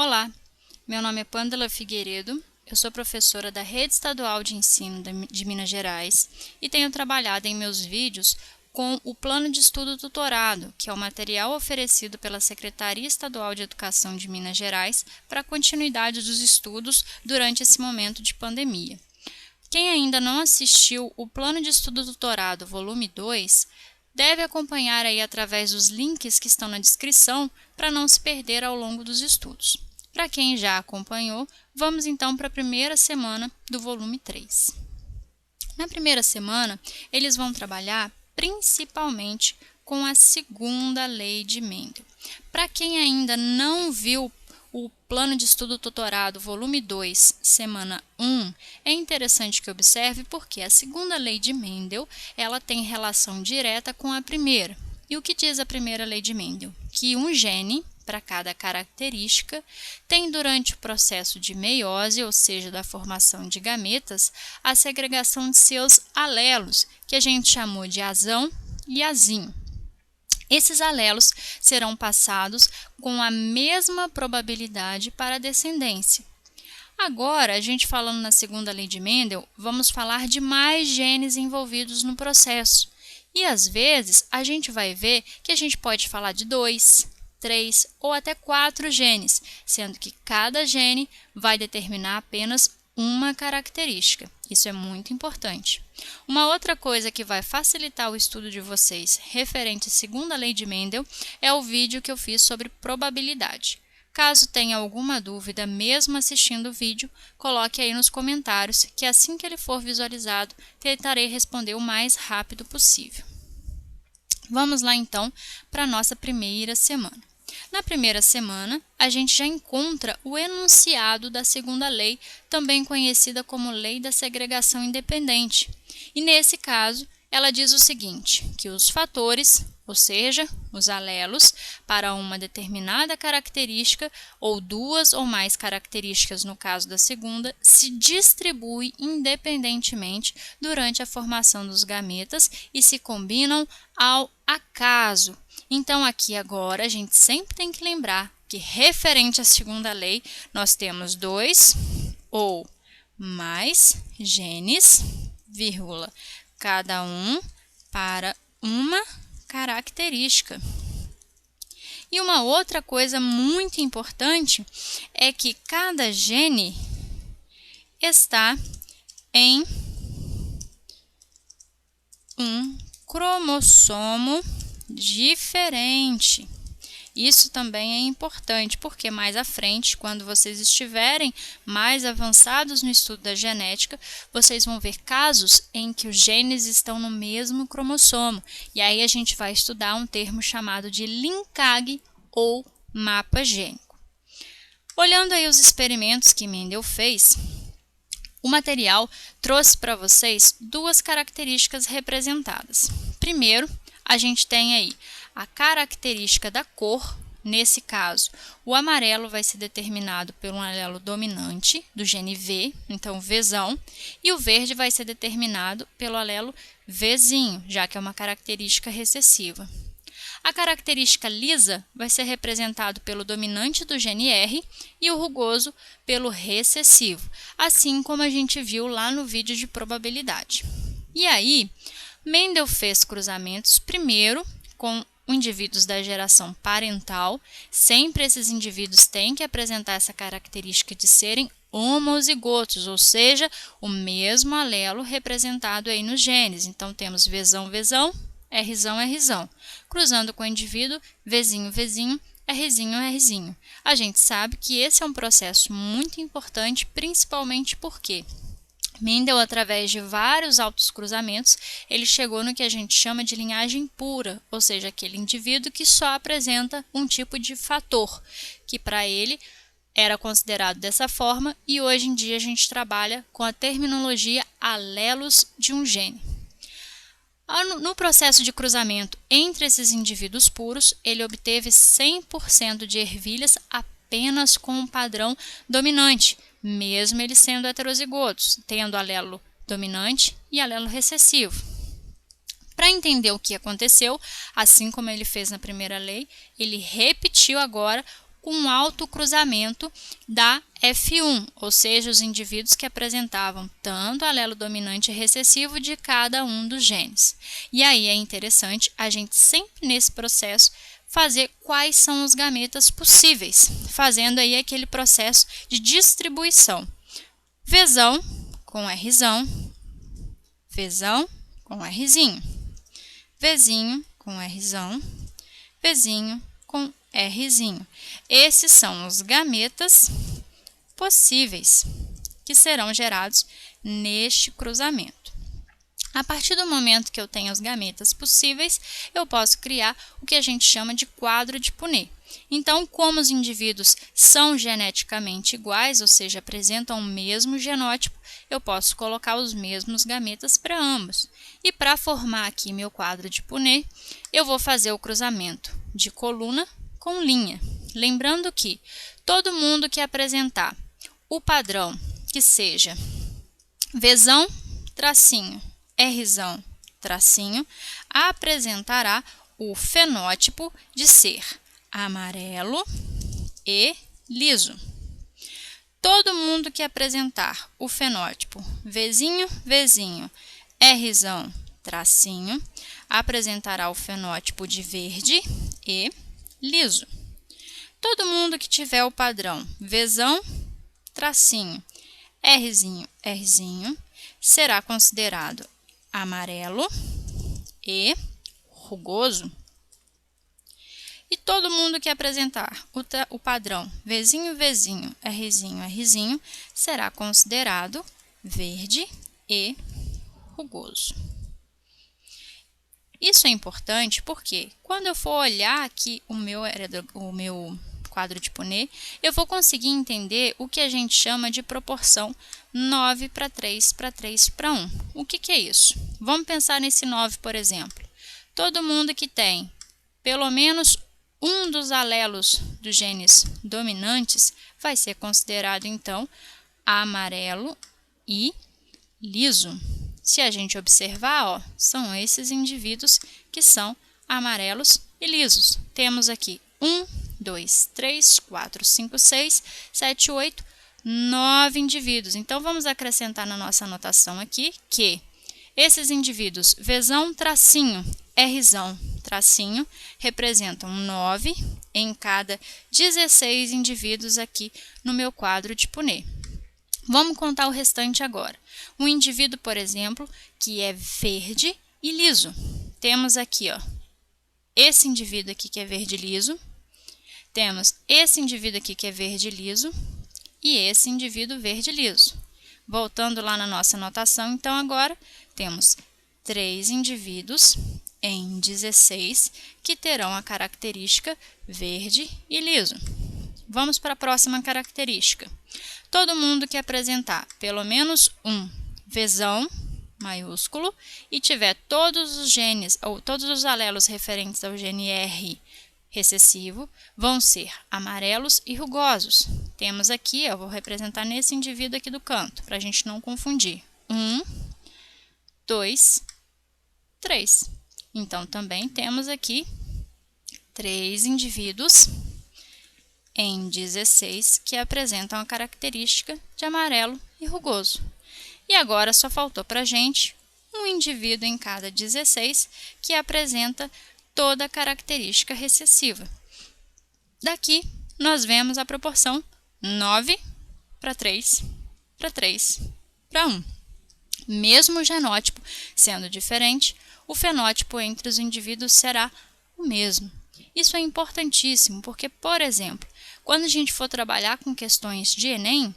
Olá, meu nome é Pândela Figueiredo, eu sou professora da Rede Estadual de Ensino de Minas Gerais e tenho trabalhado em meus vídeos com o Plano de Estudo Tutorado, que é o material oferecido pela Secretaria Estadual de Educação de Minas Gerais para a continuidade dos estudos durante esse momento de pandemia. Quem ainda não assistiu o Plano de Estudo Tutorado, volume 2, deve acompanhar aí através dos links que estão na descrição para não se perder ao longo dos estudos. Para quem já acompanhou, vamos então para a primeira semana do volume 3. Na primeira semana, eles vão trabalhar principalmente com a segunda lei de Mendel. Para quem ainda não viu o Plano de Estudo Tutorado, volume 2, semana 1, é interessante que observe porque a segunda lei de Mendel ela tem relação direta com a primeira. E o que diz a primeira lei de Mendel? Que um gene, para cada característica, tem durante o processo de meiose, ou seja, da formação de gametas, a segregação de seus alelos, que a gente chamou de azão e azinho. Esses alelos serão passados com a mesma probabilidade para a descendência. Agora, a gente falando na segunda lei de Mendel, vamos falar de mais genes envolvidos no processo. E às vezes, a gente vai ver que a gente pode falar de 2, 3 ou até 4 genes, sendo que cada gene vai determinar apenas uma característica. Isso é muito importante. Uma outra coisa que vai facilitar o estudo de vocês referente à segunda lei de Mendel é o vídeo que eu fiz sobre probabilidade. Caso tenha alguma dúvida, mesmo assistindo o vídeo, coloque aí nos comentários que assim que ele for visualizado, tentarei responder o mais rápido possível. Vamos lá então para a nossa primeira semana. Na primeira semana, a gente já encontra o enunciado da segunda lei, também conhecida como Lei da Segregação Independente. E nesse caso, ela diz o seguinte, que os fatores, ou seja, os alelos, para uma determinada característica ou duas ou mais características no caso da segunda, se distribuem independentemente durante a formação dos gametas e se combinam ao acaso. Então, aqui agora, a gente sempre tem que lembrar que, referente à segunda lei, nós temos 2 ou mais genes, vírgula, cada um para uma característica. E uma outra coisa muito importante é que cada gene está em um cromossomo diferente. Isso também é importante, porque mais à frente, quando vocês estiverem mais avançados no estudo da genética, vocês vão ver casos em que os genes estão no mesmo cromossomo. E aí a gente vai estudar um termo chamado de linkagem ou mapa gênico. Olhando aí os experimentos que Mendel fez, o material trouxe para vocês duas características representadas. Primeiro, a gente tem aí a característica da cor. Nesse caso, o amarelo vai ser determinado pelo alelo dominante do gene V, então Vzão, e o verde vai ser determinado pelo alelo Vzinho, já que é uma característica recessiva. A característica lisa vai ser representado pelo dominante do gene R e o rugoso pelo recessivo, assim como a gente viu lá no vídeo de probabilidade. E aí, Mendel fez cruzamentos primeiro com indivíduos da geração parental. Sempre esses indivíduos têm que apresentar essa característica de serem homozigotos, ou seja, o mesmo alelo representado aí nos genes. Então, temos Vzão, Vzão, Rzão, Rzão. Cruzando com o indivíduo Vzinho, Vzinho, Rzinho, Rzinho. A gente sabe que esse é um processo muito importante, principalmente porque Mendel, através de vários altos cruzamentos, ele chegou no que a gente chama de linhagem pura, ou seja, aquele indivíduo que só apresenta um tipo de fator, que para ele era considerado dessa forma, e hoje em dia a gente trabalha com a terminologia alelos de um gene. No processo de cruzamento entre esses indivíduos puros, ele obteve 100% de ervilhas apenas com um padrão dominante, mesmo eles sendo heterozigotos, tendo alelo dominante e alelo recessivo. Para entender o que aconteceu, assim como ele fez na primeira lei, ele repetiu agora com um alto cruzamento da F1, ou seja, os indivíduos que apresentavam tanto alelo dominante e recessivo de cada um dos genes. E aí é interessante a gente sempre nesse processo fazer quais são os gametas possíveis, fazendo aí aquele processo de distribuição. Vzão com Rzão, Vzão com Rzinho, Vzinho com Rzão, Vzinho com Rzinho. Esses são os gametas possíveis que serão gerados neste cruzamento. A partir do momento que eu tenho os gametas possíveis, eu posso criar o que a gente chama de quadro de Punnett. Então, como os indivíduos são geneticamente iguais, ou seja, apresentam o mesmo genótipo, eu posso colocar os mesmos gametas para ambos. E para formar aqui meu quadro de Punnett, eu vou fazer o cruzamento de coluna com linha. Lembrando que todo mundo que apresentar o padrão que seja Vzão, tracinho, Rzão, tracinho, apresentará o fenótipo de ser amarelo e liso. Todo mundo que apresentar o fenótipo Vzinho, Vzinho, Rzão, tracinho, apresentará o fenótipo de verde e liso. Todo mundo que tiver o padrão Vzão, tracinho, Rzinho, Rzinho, será considerado amarelo e rugoso. E todo mundo que apresentar o padrão Vzinho, Vzinho, Rzinho, Rzinho, será considerado verde e rugoso. Isso é importante porque quando eu for olhar aqui o meu quadro de Punnett, eu vou conseguir entender o que a gente chama de proporção 9:3:3:1. O que é isso? Vamos pensar nesse 9, por exemplo. Todo mundo que tem pelo menos um dos alelos dos genes dominantes vai ser considerado, então, amarelo e liso. Se a gente observar, ó, são esses indivíduos que são amarelos e lisos. Temos aqui 1, 2, 3, 4, 5, 6, 7, 8, 9 indivíduos. Então, vamos acrescentar na nossa anotação aqui que esses indivíduos Vzão, tracinho, Rzão, tracinho, representam 9 em cada 16 indivíduos aqui no meu quadro de Punnett. Vamos contar o restante agora. Um indivíduo, por exemplo, que é verde e liso. Temos aqui, ó, esse indivíduo aqui que é verde liso. Temos esse indivíduo aqui que é verde liso e esse indivíduo verde liso. Voltando lá na nossa anotação, então agora temos 3 indivíduos em 16 que terão a característica verde e liso. Vamos para a próxima característica. Todo mundo que apresentar pelo menos um Vzão maiúsculo e tiver todos os genes ou todos os alelos referentes ao gene R recessivo vão ser amarelos e rugosos. Temos aqui, eu vou representar nesse indivíduo aqui do canto, para a gente não confundir. 1, 2, 3. Então, também temos aqui 3 indivíduos em 16 que apresentam a característica de amarelo e rugoso. E agora só faltou para a gente um indivíduo em cada 16 que apresenta toda a característica recessiva. Daqui, nós vemos a proporção 9:3:3:1. Mesmo o genótipo sendo diferente, o fenótipo entre os indivíduos será o mesmo. Isso é importantíssimo porque, por exemplo, quando a gente for trabalhar com questões de Enem,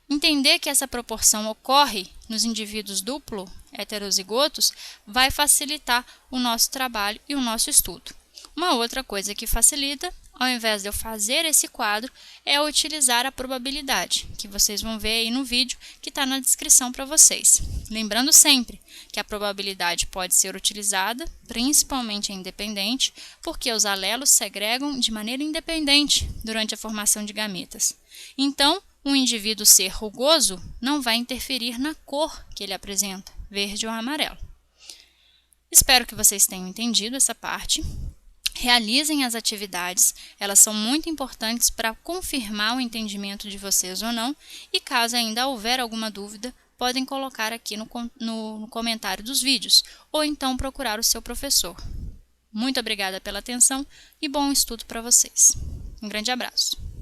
entender que essa proporção ocorre nos indivíduos duplo heterozigotos vai facilitar o nosso trabalho e o nosso estudo. Uma outra coisa que facilita, ao invés de eu fazer esse quadro, é utilizar a probabilidade, que vocês vão ver aí no vídeo que está na descrição para vocês. Lembrando sempre que a probabilidade pode ser utilizada, principalmente a independente, porque os alelos segregam de maneira independente durante a formação de gametas. Então, um indivíduo ser rugoso não vai interferir na cor que ele apresenta, verde ou amarelo. Espero que vocês tenham entendido essa parte. Realizem as atividades, elas são muito importantes para confirmar o entendimento de vocês ou não, e caso ainda houver alguma dúvida, podem colocar aqui no comentário dos vídeos, ou então procurar o seu professor. Muito obrigada pela atenção e bom estudo para vocês. Um grande abraço!